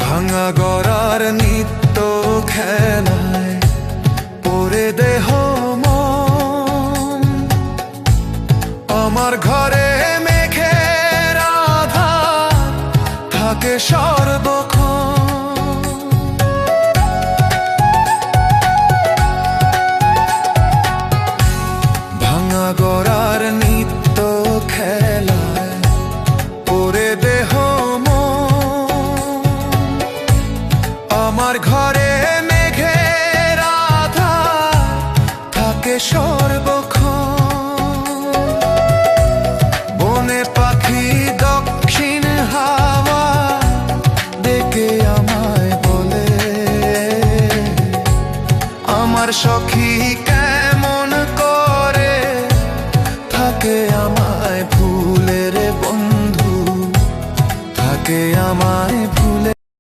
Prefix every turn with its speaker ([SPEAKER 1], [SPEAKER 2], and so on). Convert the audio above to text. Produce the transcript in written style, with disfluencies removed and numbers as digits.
[SPEAKER 1] ভাঙা গড়ার নিত্য খেলায় পড়ে দেহ মন। আমার ঘরে মেঘের আধার থাকে সর্বক্ষণ। ভাঙা গড়ার নিত্য খেলায় পড়ে দেহ মন। আমার ঘরে মেঘের আধার থাকে সর্বক্ষণ। বনে পাখি দক্ষিণ হাওয়া ডেকে আমায় বলে, আমার সখী